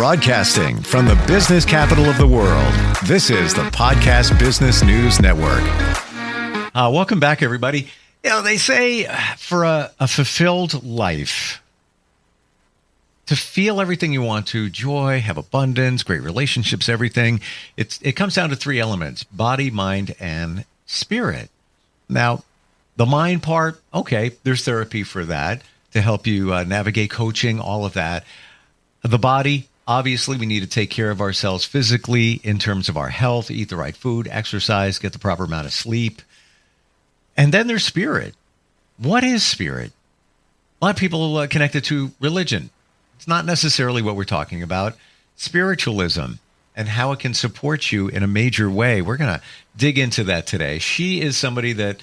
Broadcasting from the business capital of the world, this is the Podcast Business News Network. Welcome back, everybody. You know, they say for a fulfilled life, to feel everything you want to, joy, have abundance, great relationships, everything, it comes down to three elements: body, mind, and spirit. Now, the mind part, okay, there's therapy for that to help you navigate coaching, all of that. The body, obviously, we need to take care of ourselves physically in terms of our health, eat the right food, exercise, get the proper amount of sleep. And then there's spirit. What is spirit? A lot of people connect it to religion. It's not necessarily what we're talking about. Spiritualism and how it can support you in a major way. We're going to dig into that today. She is somebody that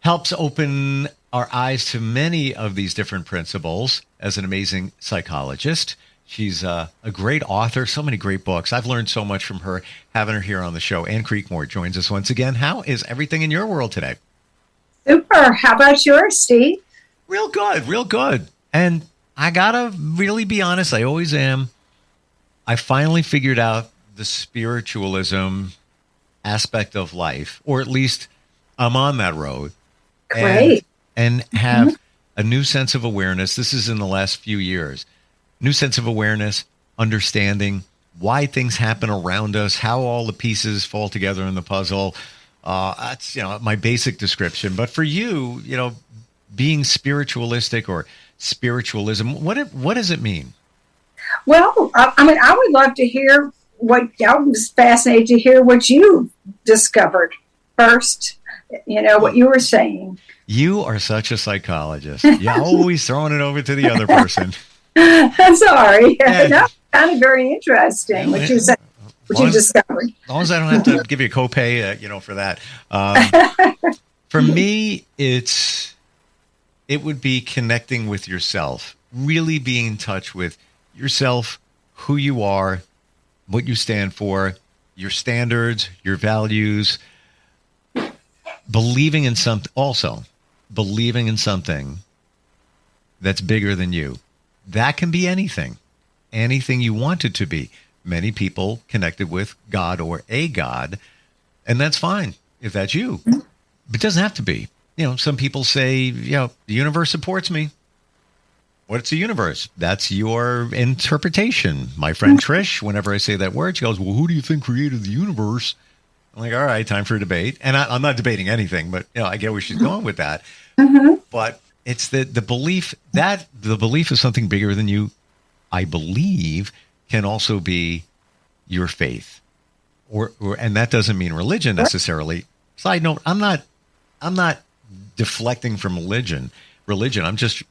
helps open our eyes to many of these different principles as an amazing psychologist. She's a great author, so many great books. I've learned so much from her, having her here on the show. Ann Creekmore joins us once again. How is everything in your world today? Super. How about yours, Steve? Real good, real good. And I got to really be honest, I always am. I finally figured out the spiritualism aspect of life, or at least I'm on that road. Great. And have a new sense of awareness. This is in the last few years. New sense of awareness, understanding why things happen around us, how all the pieces fall together in the puzzle. That's, my basic description. But for you, being spiritualistic or spiritualism, what does it mean? Well, I would love to hear I was fascinated to hear what you discovered first, what you were saying. You are such a psychologist. You're always throwing it over to the other person. I'm sorry. No, kind of very interesting what you said. You discovered. As long as I don't have to give you a copay, for that. For me, it would be connecting with yourself, really being in touch with yourself, who you are, what you stand for, your standards, your values, believing in something that's bigger than you. That can be anything you want it to be. Many people connected with God or a God, and that's fine if that's you. It doesn't have to be. Some people say, the universe supports me. What's the universe? That's your interpretation. My friend Trish, whenever I say that word, she goes, well, who do you think created the universe? I'm like, all right, time for a debate. And I'm not debating anything, but I get where she's going with that. But it's the belief that the belief is something bigger than you, I believe, can also be your faith, and that doesn't mean religion necessarily. Side note: I'm not deflecting from religion. I'm just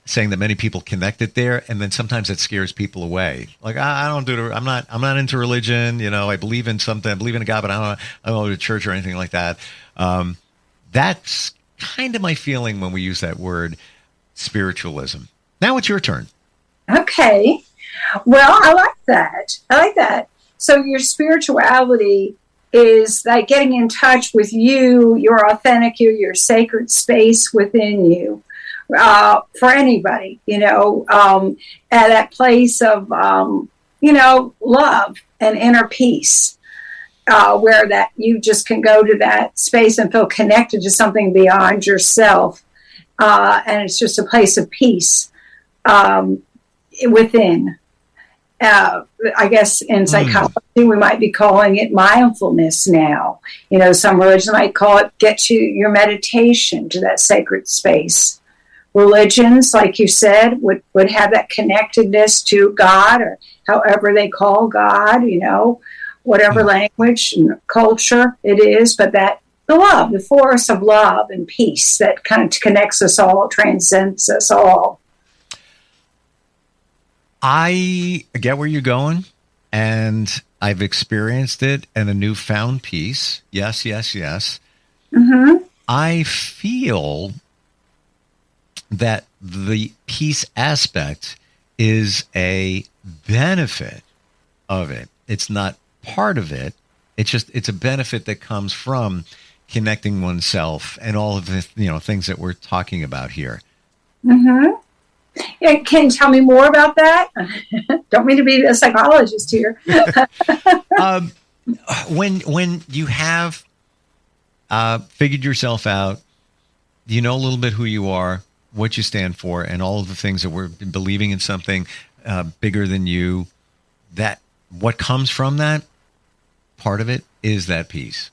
saying that many people connect it there, and then sometimes it scares people away. Like I don't do it. I'm not into religion. I believe in something. I believe in a God, but I don't go to church or anything like that. That's kind of my feeling when we use that word spiritualism. Now it's your turn. Okay. Well, I like that. So your spirituality is like getting in touch with you, your authentic you, your sacred space within you. For anybody, at that place of, love and inner peace, where that you just can go to that space and feel connected to something beyond yourself. And it's just a place of peace within. I guess in psychology, we might be calling it mindfulness now. Some religions might call it your meditation to that sacred space. Religions, like you said, would have that connectedness to God, or however they call God, whatever language and culture it is, but that the force of love and peace that kind of connects us all, transcends us all. I get where you're going, and I've experienced it in a newfound peace. Yes. I feel that the peace aspect is a benefit of it. It's not part of it. It's a benefit that comes from connecting oneself and all of the things that we're talking about here. Yeah, can you tell me more about that? Don't mean to be a psychologist here. When you have figured yourself out, you know a little bit who you are, what you stand for, and all of the things that we're believing in something bigger than you, that what comes from that, part of it is that peace.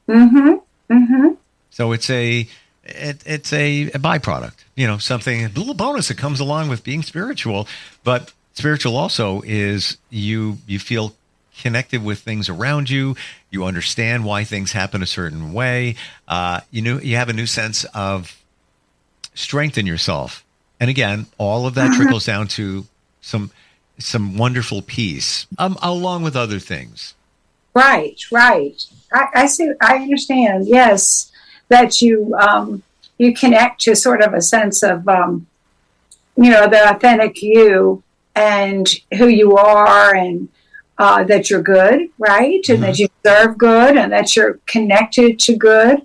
Mm-hmm. Mm-hmm. So it's a byproduct, something, a little bonus that comes along with being spiritual. But spiritual also is you feel connected with things around you. You understand why things happen a certain way. You have a new sense of strength in yourself. And again, all of that trickles down to some wonderful peace, along with other things. Right. I see. I understand. Yes, that you connect to sort of a sense of the authentic you and who you are, and that you're good, right, and that you deserve good, and that you're connected to good,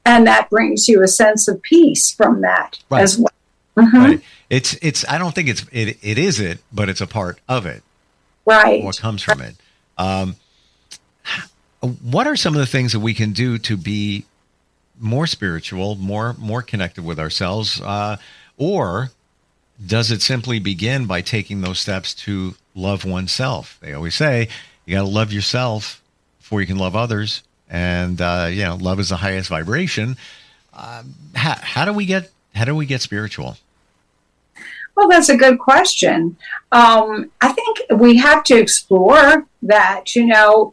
and that brings you a sense of peace from that as well. Mm-hmm. Right. It's. I don't think it is it, but it's a part of it. Right. What comes from it. What are some of the things that we can do to be more spiritual, more connected with ourselves, or does it simply begin by taking those steps to love oneself? They always say you got to love yourself before you can love others, and love is the highest vibration. How do we get spiritual? Well, that's a good question. I think we have to explore that,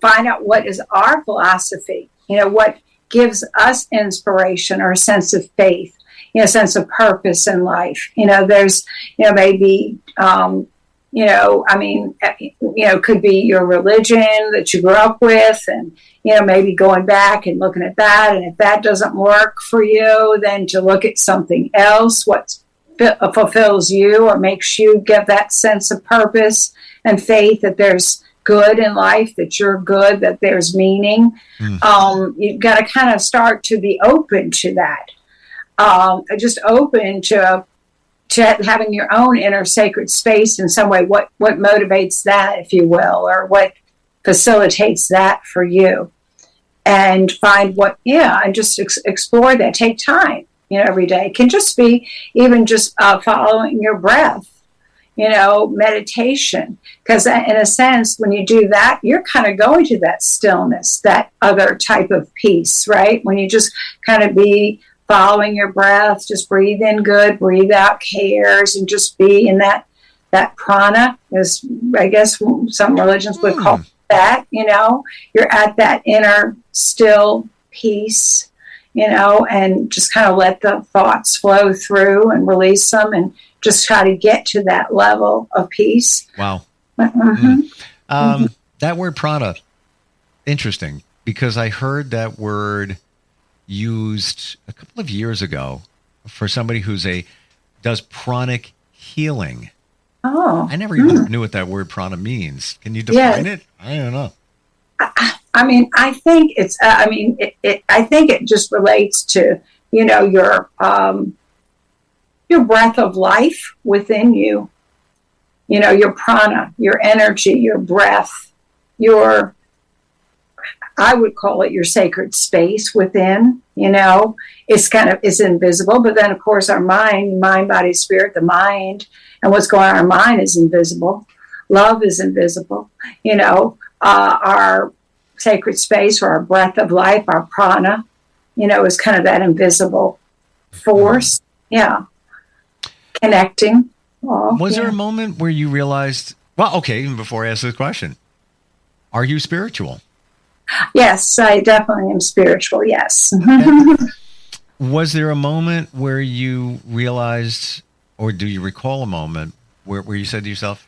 find out what is our philosophy, what gives us inspiration or a sense of faith, a sense of purpose in life. There's, maybe, could be your religion that you grew up with, and, maybe going back and looking at that. And if that doesn't work for you, then to look at something else, what fulfills you or makes you give that sense of purpose and faith that there's good in life, that you're good, that there's meaning. You've got to kind of start to be open to that. Just open to having your own inner sacred space in some way. What motivates that, if you will, or what facilitates that for you, and find and just explore that. Take time, every day. It can just be even just following your breath, meditation. Because in a sense, when you do that, you're kind of going to that stillness, that other type of peace, right? When you just kind of be following your breath, just breathe in good, breathe out cares, and just be in that prana, is, I guess some religions would call that, you're at that inner still peace, and just kind of let the thoughts flow through and release them, and just try to get to that level of peace. Wow. That word prana, interesting, because I heard that word used a couple of years ago for somebody does pranic healing. Oh. I never even knew what that word prana means. Can you define it? I don't know. I think it's. I think it just relates to your breath of life within you. Your prana, your energy, your breath, I would call it your sacred space within. It's invisible, but then of course our mind, body, spirit, the mind, and what's going on in our mind is invisible. Love is invisible. Our sacred space, or our breath of life, our prana, is kind of that invisible force. Yeah. Connecting. Was there a moment where you realized, even before I ask this question, are you spiritual? Yes, I definitely am spiritual. Yes. Okay. Was there a moment where you realized, or do you recall a moment where you said to yourself,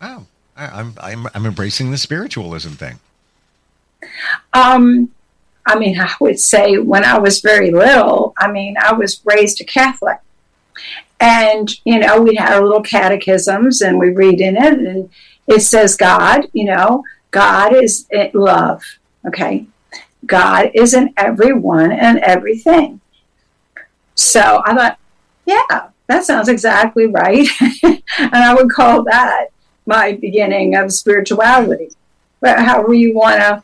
"Oh, I'm embracing the spiritualism thing"? I would say when I was very little, I was raised a Catholic. And, we had our little catechisms, and we read in it, and it says God is love, okay? God is in everyone and everything. So I thought, yeah, that sounds exactly right. And I would call that my beginning of spirituality. But however you want to,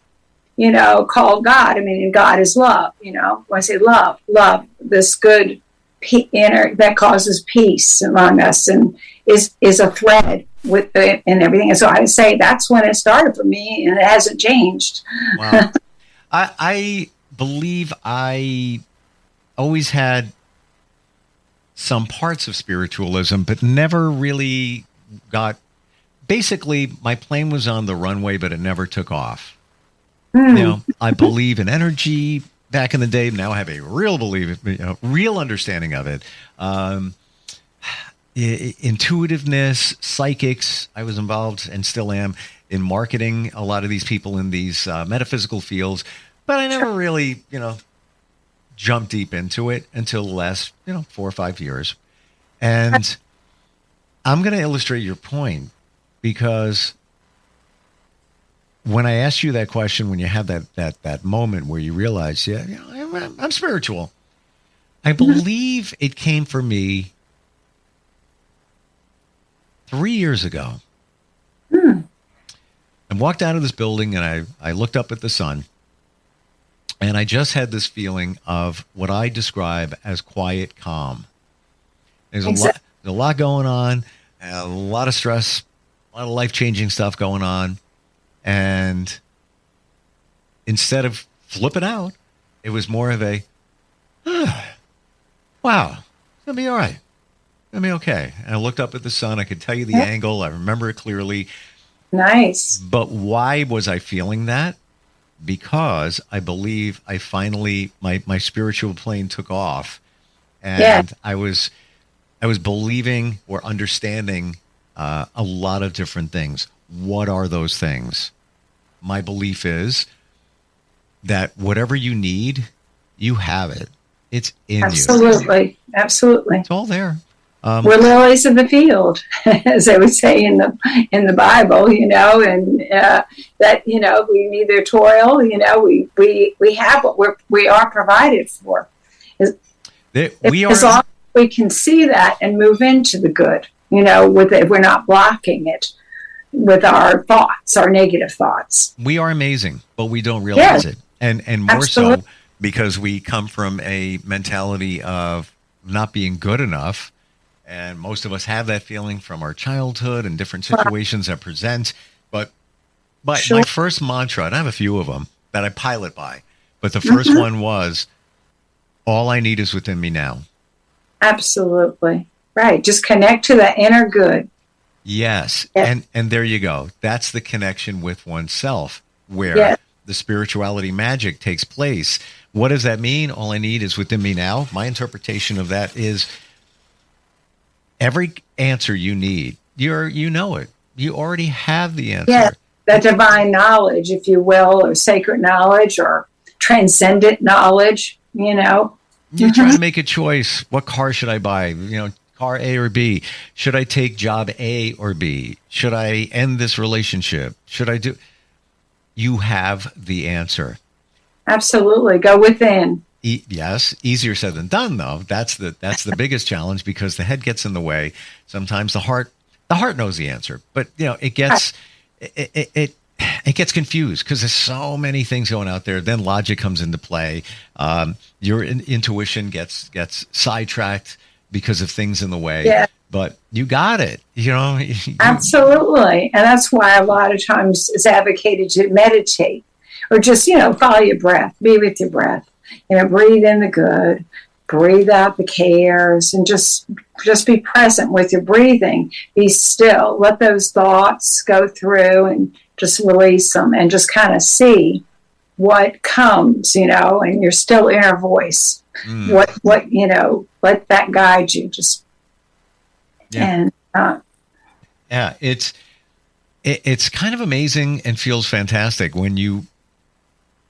call God. I mean, God is love, When I say love, this good inner that causes peace among us and is a thread with it and everything. And so I would say that's when it started for me, and it hasn't changed. Wow. I believe I always had some parts of spiritualism, but never really got. Basically, my plane was on the runway, but it never took off. I believe in energy back in the day. Now I have a real real understanding of it. Intuitiveness, psychics. I was involved and still am in marketing a lot of these people in these metaphysical fields, but I never really, jumped deep into it until the last, 4 or 5 years. And I'm going to illustrate your point, because when I asked you that question, when you had that moment where you realized, I'm spiritual, I believe it came for me 3 years ago. I walked out of this building and I looked up at the sun, and I just had this feeling of what I describe as quiet calm. There's a lot going on, a lot of stress, a lot of life-changing stuff going on. And instead of flipping out, it was more of a, wow, it's going to be all right. It's going to be okay. And I looked up at the sun. I could tell you the angle. I remember it clearly. Nice. But why was I feeling that? Because I believe I finally, my spiritual plane took off. And I was believing or understanding a lot of different things. What are those things? My belief is that whatever you need, you have it. It's in you. Absolutely. It's all there. We're lilies of the field, as they would say in the Bible, and that we neither toil, we have what we are provided for. As long as we can see that and move into the good, if we're not blocking it with our thoughts, our negative thoughts. We are amazing, but we don't realize it. And more Absolutely. So because we come from a mentality of not being good enough. And most of us have that feeling from our childhood and different situations that present. But sure. My first mantra, and I have a few of them that I pilot by, but the first one was, all I need is within me now. Absolutely. Right. Just connect to that inner good. Yes. And there you go. That's the connection with oneself, where the spirituality magic takes place. What does that mean? All I need is within me now. My interpretation of that is every answer you need, you know it. You already have the answer. Yeah, that divine knowledge, if you will, or sacred knowledge or transcendent knowledge, You're trying to make a choice. What car should I buy? Car A or B? Should I take job A or B? Should I end this relationship? Should I do? You have the answer. Absolutely. Go within. Yes, easier said than done, though. That's the biggest challenge, because the head gets in the way. Sometimes the heart knows the answer, but it gets confused because there's so many things going out there. Then logic comes into play. Your intuition gets sidetracked because of things in the way. Yeah. But you got it. Absolutely, and that's why a lot of times it's advocated to meditate or just follow your breath, be with your breath. Breathe in the good, breathe out the cares, and just be present with your breathing. Be still. Let those thoughts go through and just release them and just kind of see what comes, and your still inner voice. What let that guide you. Just and it's kind of amazing and feels fantastic when you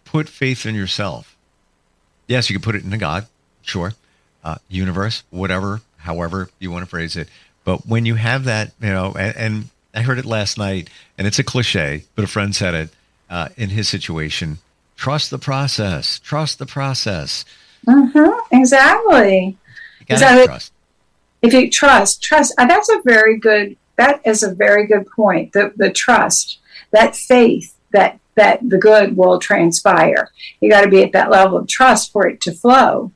put faith in yourself. Yes, you can put it into God, sure, universe, whatever, however you want to phrase it. But when you have that, and I heard it last night, and it's a cliche, but a friend said it in his situation. Trust the process. Trust the process. Exactly. You gotta trust. If you trust, that's that is a very good point. The trust, that faith that the good will transpire. You got to be at that level of trust for it to flow.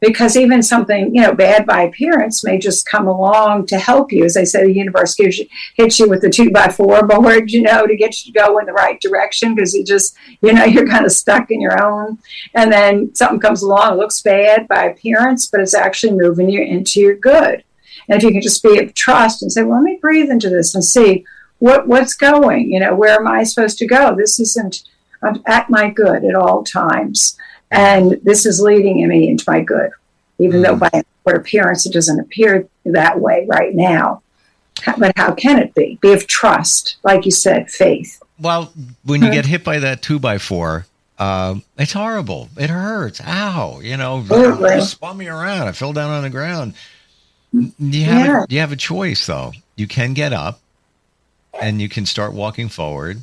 Because even something, bad by appearance may just come along to help you. As I say, the universe hits you with the 2x4 board, to get you to go in the right direction, because you just, you're kind of stuck in your own. And then something comes along, it looks bad by appearance, but it's actually moving you into your good. And if you can just be of trust and say, well, let me breathe into this and see what's going, where am I supposed to go? I'm at my good at all times. And this is leading me into my good, even though by appearance it doesn't appear that way right now. But how can it be? Be of trust, like you said, faith. Well, when you get hit by that 2x4, it's horrible. It hurts. Ow! It spun me around. I fell down on the ground. You have a choice, though. You can get up, and you can start walking forward,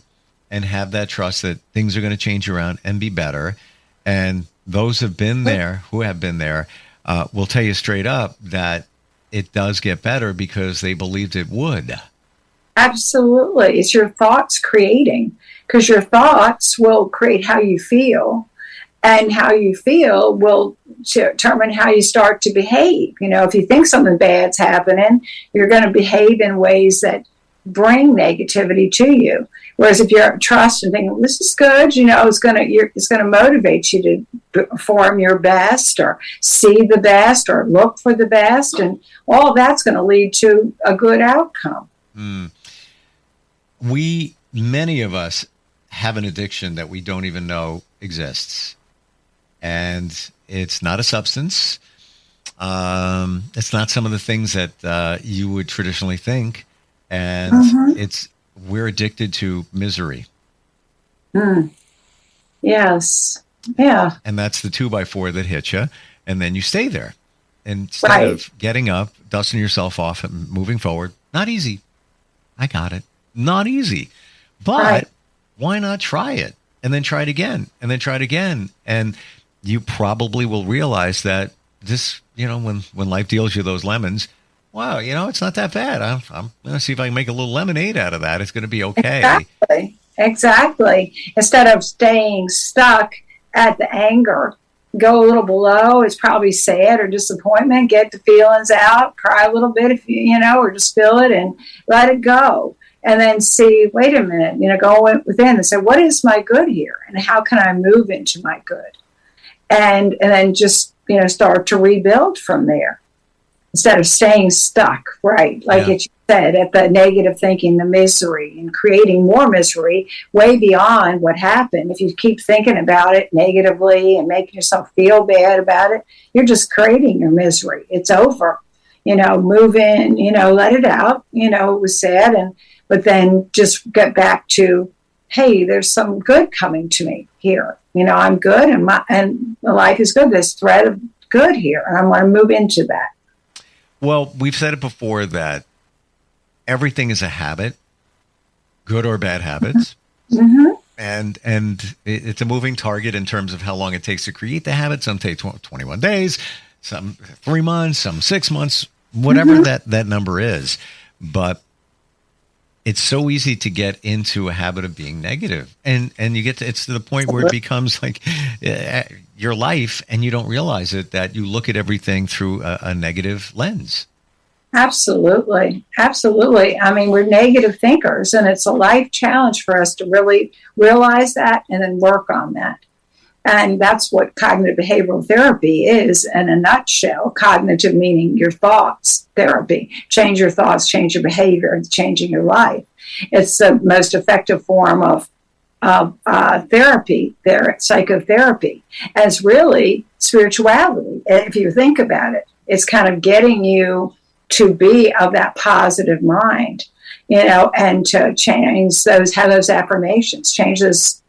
and have that trust that things are going to change around and be better. And those who have been there will tell you straight up that it does get better because they believed it would. Absolutely. It's your thoughts creating, because your thoughts will create how you feel, and how you feel will determine how you start to behave. If you think something bad's happening, you're going to behave in ways that bring negativity to you. Whereas if you're trust and thinking, well, this is good, it's going to motivate you to perform your best, or see the best, or look for the best, and all that's going to lead to a good outcome. Many of us have an addiction that we don't even know exists, and it's not a substance. It's not some of the things that you would traditionally think. And we're addicted to misery. Yes. Yeah. And that's the 2x4 that hits you. And then you stay there. Instead of getting up, dusting yourself off and moving forward. Not easy. I got it. Not easy. But why not try it? And then try it again. And then try it again. And you probably will realize that this, when life deals you those lemons, wow, it's not that bad. I'm going to see if I can make a little lemonade out of that. It's going to be okay. Exactly. Instead of staying stuck at the anger, go a little below. It's probably sad or disappointment. Get the feelings out. Cry a little bit if or just feel it and let it go. And then see, wait a minute, go within and say, what is my good here? And how can I move into my good? And then just, start to rebuild from there. Instead of staying stuck, like you said, at the negative thinking, the misery, and creating more misery way beyond what happened. If you keep thinking about it negatively and making yourself feel bad about it, you're just creating your misery. It's over. Move in, let it out. It was sad, but then just get back to, hey, there's some good coming to me here. I'm good, and my life is good. There's thread of good here, and I want to move into that. Well, we've said it before that everything is a habit, good or bad habits. And it's a moving target in terms of how long it takes to create the habit. Some take 21 days, some 3 months, some 6 months, whatever that number is. But it's so easy to get into a habit of being negative. And it's to the point where it becomes like your life, and you don't realize it, that you look at everything through a negative lens. Absolutely. I mean, we're negative thinkers, and it's a life challenge for us to really realize that and then work on that. And that's what cognitive behavioral therapy is in a nutshell. Cognitive meaning your thoughts therapy. Change your thoughts, change your behavior, and changing your life. It's the most effective form of therapy, psychotherapy, as really spirituality. If you think about it, it's kind of getting you to be of that positive mind, and to change have those affirmations, change those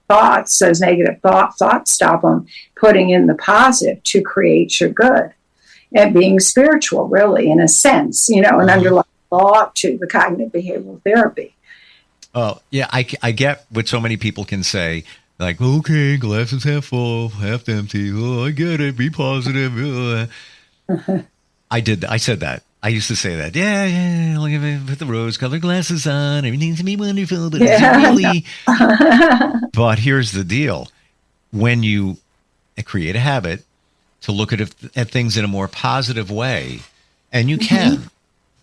thoughts, those negative thoughts, stop them, putting in the positive to create your good. And being spiritual, really, in a sense, an underlying law to the cognitive behavioral therapy. Oh, yeah, I get what so many people can say, like, okay, glass is half full, half empty. Oh, I get it. Be positive. I said that. I used to say that. Yeah, look at me, put the rose-colored glasses on. Everything's going to be wonderful, but it's really. But here's the deal. When you create a habit to look at things in a more positive way, and you can.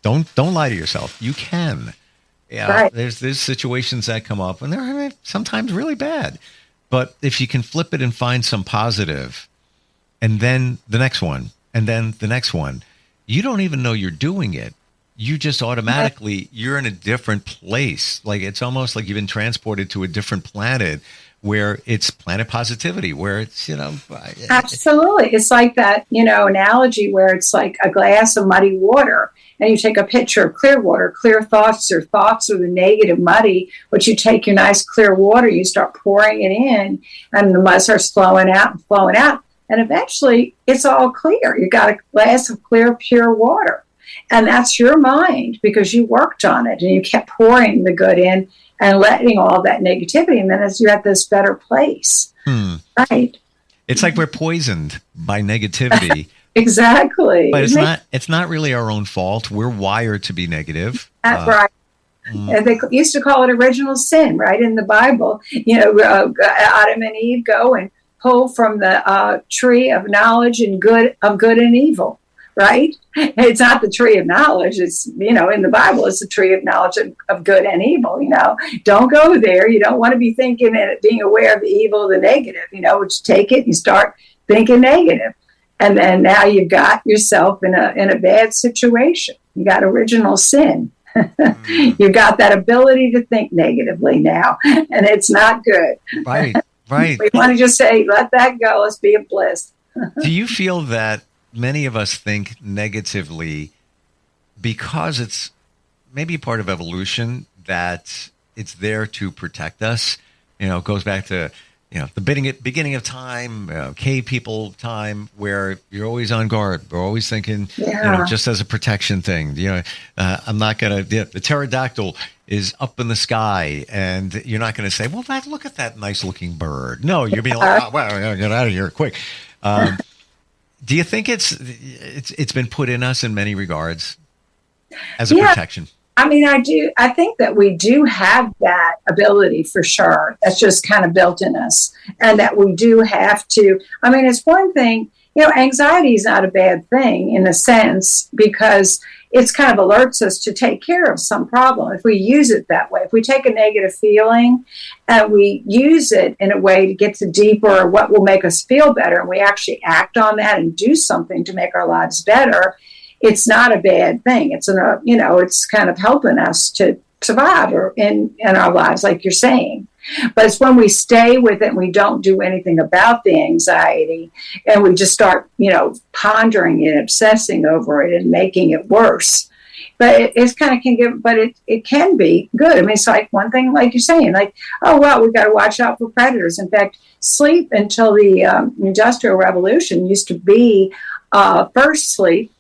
Don't lie to yourself. You can. Yeah, Right. there's situations that come up, and they're sometimes really bad. But if you can flip it and find some positive, and then the next one, and then the next one, you don't even know you're doing it. You just automatically, you're in a different place. Like it's almost like you've been transported to a different planet where it's planet positivity, where it's, Absolutely. It's like that, analogy where it's like a glass of muddy water and you take a pitcher of clear water, clear thoughts are the negative muddy, but you take your nice clear water, you start pouring it in and the mud starts flowing out. And eventually it's all clear. You got a glass of clear, pure water. And that's your mind because you worked on it and you kept pouring the good in and letting all that negativity. And then as you're at this better place. Right. It's like we're poisoned by negativity. Exactly. But it's not really our own fault. We're wired to be negative. That's right. They used to call it original sin, right? In the Bible, Adam and Eve go and pull from the tree of knowledge and of good and evil, right? It's not the tree of knowledge. It's, in the Bible, it's the tree of knowledge of good and evil, Don't go there. You don't want to be thinking and being aware of the evil, the negative, which take it and you start thinking negative. And then now you've got yourself in a bad situation. You got original sin. You've got that ability to think negatively now, and it's not good. Right. We want to just say, let that go. Let's be a bliss. Do you feel that many of us think negatively because it's maybe part of evolution, that it's there to protect us? It goes back to the beginning of time, cave people time, where you're always on guard. We're always thinking, just as a protection thing. I'm not going to. The pterodactyl is up in the sky, and you're not going to say, "Well, look at that nice looking bird." No, you're being like, "Oh, well, get out of here quick." Do you think it's been put in us in many regards as a protection? I mean, I do. I think that we do have that ability for sure. That's just kind of built in us. And that we do have to. I mean, it's one thing, anxiety is not a bad thing in a sense because it's kind of alerts us to take care of some problem if we use it that way. If we take a negative feeling and we use it in a way to get to deeper what will make us feel better, and we actually act on that and do something to make our lives better, it's not a bad thing. It's it's kind of helping us to survive in our lives, like you're saying. But it's when we stay with it and we don't do anything about the anxiety and we just start, pondering it, obsessing over it and making it worse. But it kind of can give, but it can be good. I mean, it's like one thing, like you're saying, like, oh, well, we've got to watch out for predators. In fact, sleep until the Industrial Revolution used to be first sleep.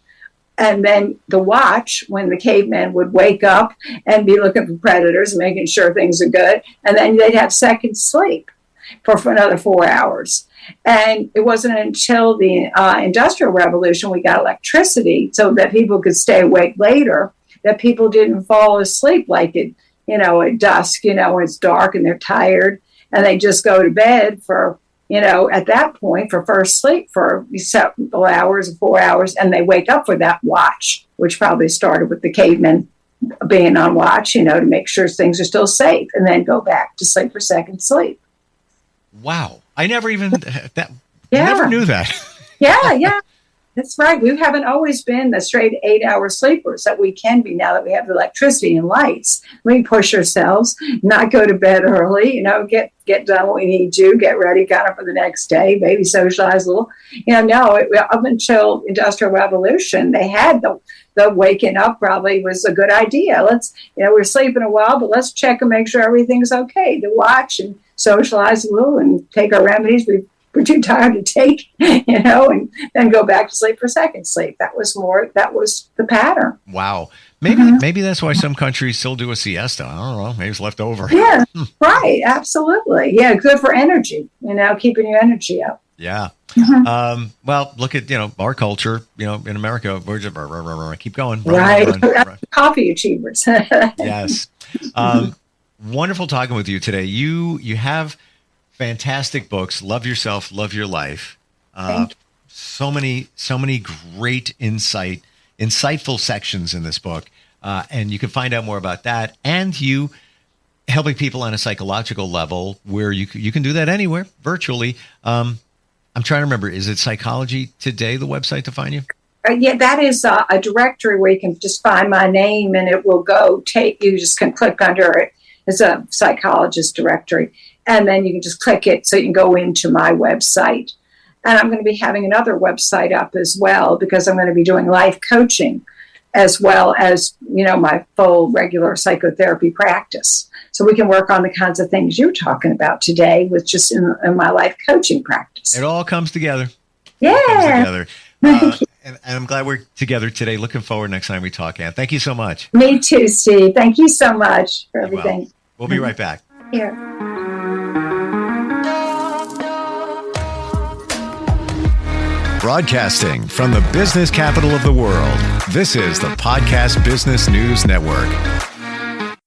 And then the watch, when the cavemen would wake up and be looking for predators and making sure things are good. And then they'd have second sleep for another 4 hours. And it wasn't until the Industrial Revolution we got electricity so that people could stay awake later, that people didn't fall asleep like it, at dusk, when it's dark and they're tired. And they just go to bed for at that point for first sleep for several hours or 4 hours, and they wake up for that watch, which probably started with the cavemen being on watch, to make sure things are still safe, and then go back to sleep for second sleep. Wow. I never even, never knew that. Yeah. That's right. We haven't always been the straight 8-hour sleepers that we can be now that we have electricity and lights. We can push ourselves, not go to bed early, get done what we need to, get ready kind of for the next day, maybe socialize a little. Up until Industrial Revolution, they had the waking up probably was a good idea. Let's, we're sleeping a while, but let's check and make sure everything's okay. To watch and socialize a little and take our remedies. We're too tired to take, and then go back to sleep for second sleep. That was the pattern. Wow. Maybe that's why some countries still do a siesta. I don't know. Maybe it's left over. Yeah, right. Absolutely. Yeah, good for energy, keeping your energy up. Yeah. Well, look at, our culture, in America, we're just keep going. Run. Coffee achievers. Yes. Wonderful talking with you today. You have fantastic books. Love Yourself, Love Your Life. So many great insightful sections in this book. And you can find out more about that. And you helping people on a psychological level where you can do that anywhere, virtually. I'm trying to remember, is it Psychology Today, the website to find you? Yeah, that is a directory where you can just find my name and it will you just can click under it. It's a psychologist directory. And then you can just click it so you can go into my website. And I'm going to be having another website up as well because I'm going to be doing life coaching as well as, my full regular psychotherapy practice. So we can work on the kinds of things you're talking about today with just in my life coaching practice. It all comes together. Yeah. It comes together. And I'm glad we're together today. Looking forward next time we talk, Ann. Thank you so much. Me too, Steve. Thank you so much for everything. Well, we'll be right back. Here. Broadcasting from the business capital of the world, this is the Podcast Business News Network.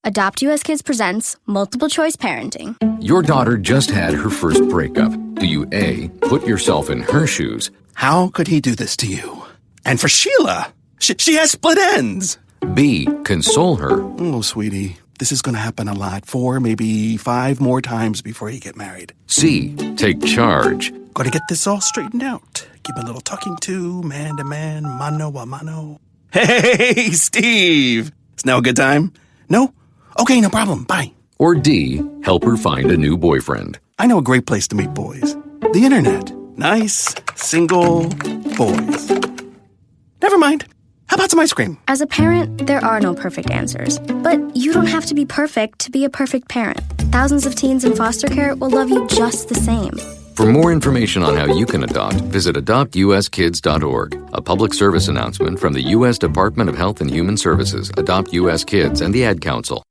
Adopt US Kids presents Multiple Choice Parenting. Your daughter just had her first breakup. Do you A, put yourself in her shoes? How could he do this to you? And for Sheila, she has split ends. B, console her? Oh, sweetie, this is going to happen a lot. 4, maybe 5 more times before you get married. C, take charge? Got to get this all straightened out. Give a little talking to, man to man, mano a mano. Hey, Steve! Is now a good time? No? Okay, no problem. Bye. Or D, help her find a new boyfriend? I know a great place to meet boys. The internet. Nice, single boys. Never mind. How about some ice cream? As a parent, there are no perfect answers. But you don't have to be perfect to be a perfect parent. Thousands of teens in foster care will love you just the same. For more information on how you can adopt, visit adoptuskids.org. A public service announcement from the U.S. Department of Health and Human Services, Adopt U.S. Kids, and the Ad Council.